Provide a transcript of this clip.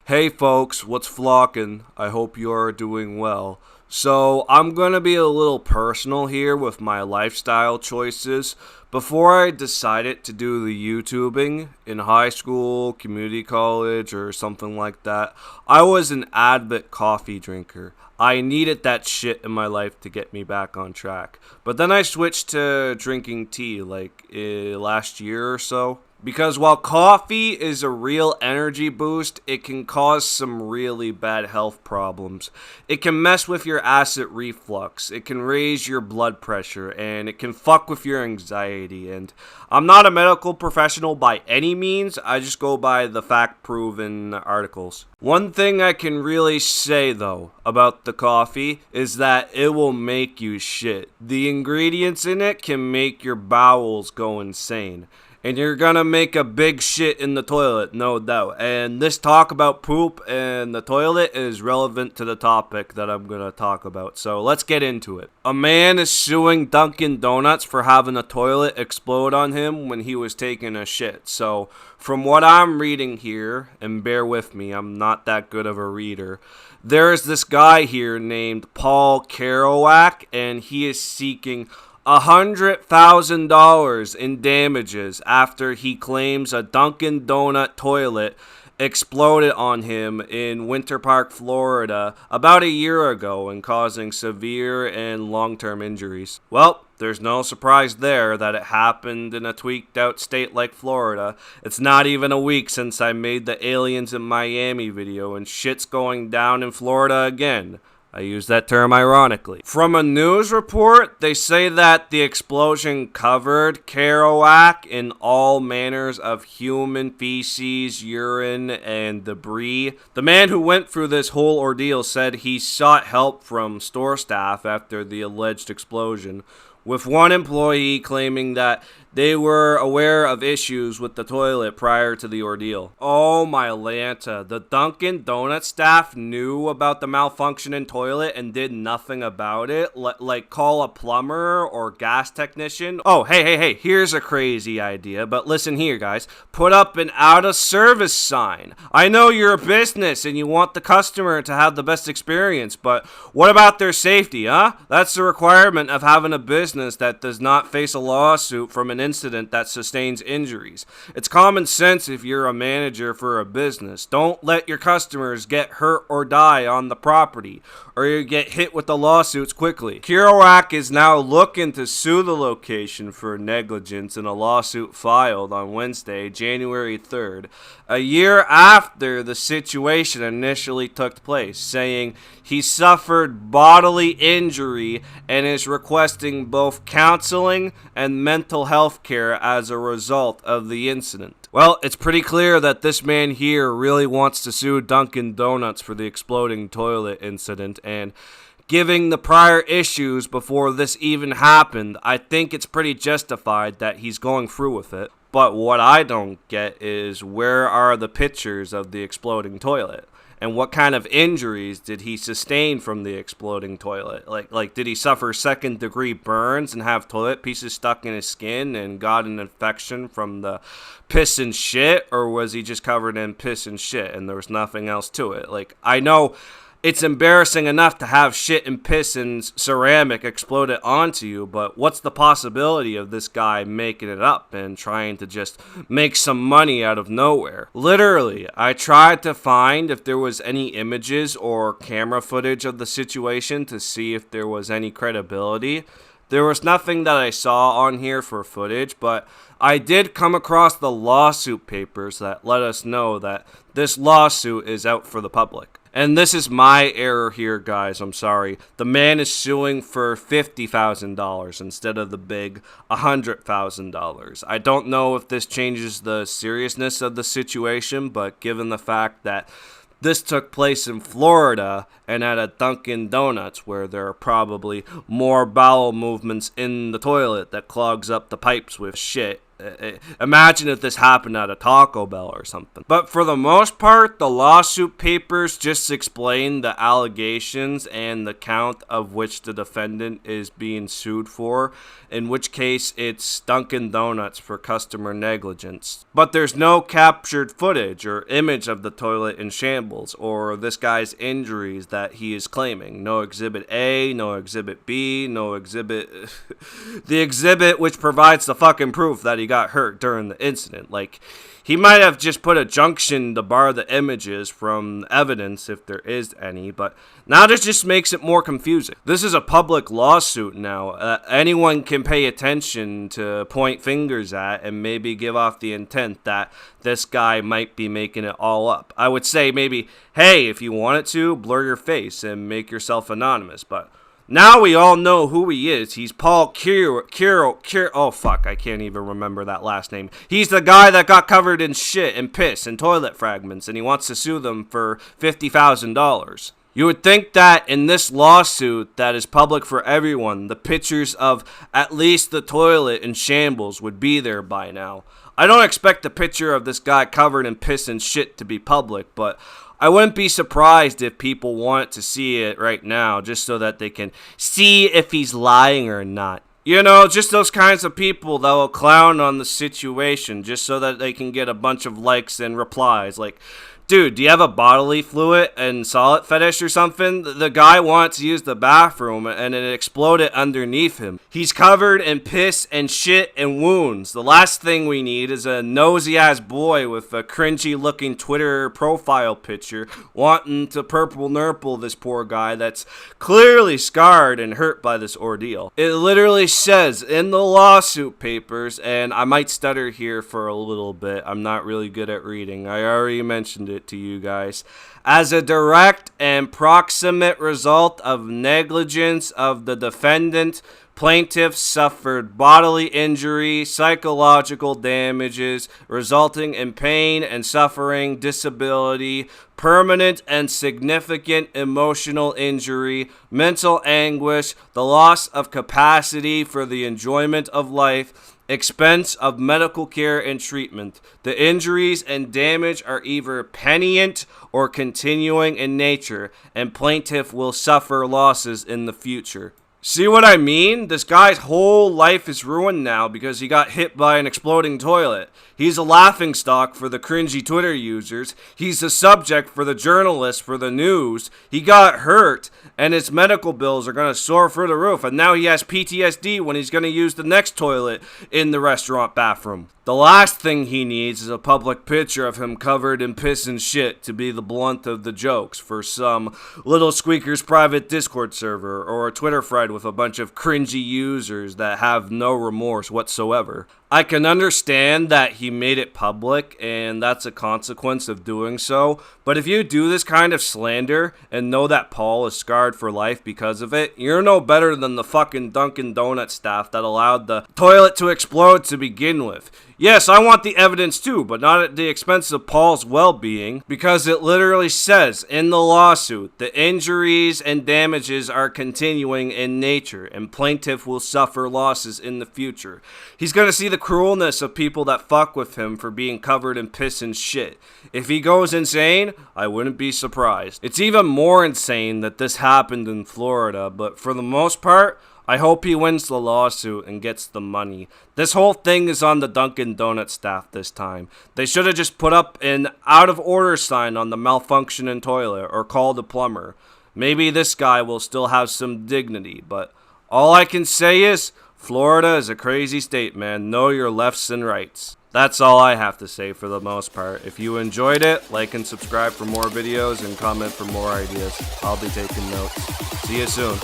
Hey folks, what's flocking? I hope you are doing well. So, I'm gonna be a little personal here with my lifestyle choices. Before I decided to do the YouTubing in high school, community college, or something like that, I was an avid coffee drinker. I needed that shit in my life to get me back on track. But then I switched to drinking tea like last year or so. Because while coffee is a real energy boost, it can cause some really bad health problems. It can mess with your acid reflux, it can raise your blood pressure, and it can fuck with your anxiety. And I'm not a medical professional by any means, I just go by the fact proven articles. One thing I can really say though about the coffee is that it will make you shit. The ingredients in it can make your bowels go insane. And you're gonna make a big shit in the toilet, no doubt. And this talk about poop and the toilet is relevant to the topic that I'm gonna talk about. So let's get into it. A man is suing Dunkin' Donuts for having a toilet explode on him when he was taking a shit. So from what I'm reading here, and bear with me, I'm not that good of a reader. There's this guy here named Paul Kerouac, and he is seeking $100,000 in damages after he claims a Dunkin' Donut toilet exploded on him in Winter Park, Florida, about a year ago and causing severe and long-term injuries. Well, there's no surprise there that it happened in a tweaked out state like Florida. It's not even a week since I made the Aliens in Miami video, and shit's going down in Florida again. I use that term ironically. From a news report, they say that the explosion covered Kerouac in all manners of human feces, urine, and debris. The man who went through this whole ordeal said he sought help from store staff after the alleged explosion, with one employee claiming that they were aware of issues with the toilet prior to the ordeal. Oh my Lanta, the Dunkin' Donuts staff knew about the malfunctioning toilet and did nothing about it? Like call a plumber or gas technician? Oh, hey, here's a crazy idea, but listen here guys. Put up an out of service sign. I know you're a business and you want the customer to have the best experience, but what about their safety, huh? That's the requirement of having a business that does not face a lawsuit from an incident that sustains injuries. It's common sense if you're a manager for a business. Don't let your customers get hurt or die on the property, or you get hit with the lawsuits quickly. Kerouac is now looking to sue the location for negligence in a lawsuit filed on Wednesday, January 3rd, a year after the situation initially took place, saying he suffered bodily injury and is requesting both counseling and mental health care as a result of the incident. Well, it's pretty clear that this man here really wants to sue Dunkin' Donuts for the exploding toilet incident, and given the prior issues before this even happened, I think it's pretty justified that he's going through with it. But what I don't get is, where are the pictures of the exploding toilet? And what kind of injuries did he sustain from the exploding toilet? Like did he suffer second-degree burns and have toilet pieces stuck in his skin and got an infection from the piss and shit? Or was he just covered in piss and shit and there was nothing else to it? Like, I know it's embarrassing enough to have shit and piss and ceramic exploded onto you, but what's the possibility of this guy making it up and trying to just make some money out of nowhere? Literally, I tried to find if there was any images or camera footage of the situation to see if there was any credibility. There was nothing that I saw on here for footage, but I did come across the lawsuit papers that let us know that this lawsuit is out for the public. And this is my error here, guys. I'm sorry. The man is suing for $50,000 instead of the big $100,000. I don't know if this changes the seriousness of the situation, but given the fact that this took place in Florida and at a Dunkin' Donuts where there are probably more bowel movements in the toilet that clogs up the pipes with shit, Imagine if this happened at a Taco Bell or something. But for the most part, the lawsuit papers just explain the allegations and the count of which the defendant is being sued for, in which case it's Dunkin' Donuts for customer negligence. But there's no captured footage or image of the toilet in shambles or this guy's injuries that he is claiming. No Exhibit A, no Exhibit B, no exhibit... the exhibit which provides the fucking proof that he got hurt during the incident. Like, he might have just put a junction to bar the images from evidence if there is any, but now this just makes it more confusing. This is a public lawsuit now. Anyone can pay attention to point fingers at and maybe give off the intent that this guy might be making it all up. I would say maybe, hey, if you wanted to, blur your face and make yourself anonymous, but now we all know who he is. He's Paul oh fuck, I can't even remember that last name. He's the guy that got covered in shit and piss and toilet fragments, and he wants to sue them for $50,000. You would think that in this lawsuit that is public for everyone, the pictures of at least the toilet in shambles would be there by now. I don't expect the picture of this guy covered in piss and shit to be public, but I wouldn't be surprised if people want to see it right now just so that they can see if he's lying or not. You know, just those kinds of people that will clown on the situation just so that they can get a bunch of likes and replies. Like, dude, do you have a bodily fluid and solid fetish or something? The guy wants to use the bathroom and it exploded underneath him. He's covered in piss and shit and wounds. The last thing we need is a nosy-ass boy with a cringy-looking Twitter profile picture wanting to purple nurple this poor guy that's clearly scarred and hurt by this ordeal. It literally says in the lawsuit papers, and I might stutter here for a little bit. I'm not really good at reading. I already mentioned it to you guys. As a direct and proximate result of negligence of the defendant, plaintiff suffered bodily injury, psychological damages resulting in pain and suffering, disability, permanent and significant emotional injury, mental anguish, the loss of capacity for the enjoyment of life, expense of medical care and treatment. The injuries and damage are either penitent or continuing in nature, and plaintiff will suffer losses in the future. See what I mean? This guy's whole life is ruined now because he got hit by an exploding toilet. He's a laughingstock for the cringy Twitter users. He's a subject for the journalists for the news. He got hurt, and his medical bills are going to soar through the roof. And now he has PTSD when he's going to use the next toilet in the restaurant bathroom. The last thing he needs is a public picture of him covered in piss and shit to be the blunt of the jokes for some little squeaker's private Discord server or a Twitter thread with a bunch of cringy users that have no remorse whatsoever. I can understand that he made it public and that's a consequence of doing so, but if you do this kind of slander and know that Paul is scarred for life because of it, you're no better than the fucking Dunkin' Donuts staff that allowed the toilet to explode to begin with. Yes, I want the evidence too, but not at the expense of Paul's well-being, because it literally says in the lawsuit, the injuries and damages are continuing in nature, and plaintiff will suffer losses in the future. He's gonna see the cruelness of people that fuck with him for being covered in piss and shit. If he goes insane, I wouldn't be surprised. It's even more insane that this happened in Florida, but for the most part, I hope he wins the lawsuit and gets the money. This whole thing is on the Dunkin' Donuts staff this time. They should have just put up an out of order sign on the malfunctioning toilet or called a plumber. Maybe this guy will still have some dignity, but all I can say is Florida is a crazy state, man. Know your lefts and rights. That's all I have to say for the most part. If you enjoyed it, like and subscribe for more videos and comment for more ideas. I'll be taking notes. See you soon.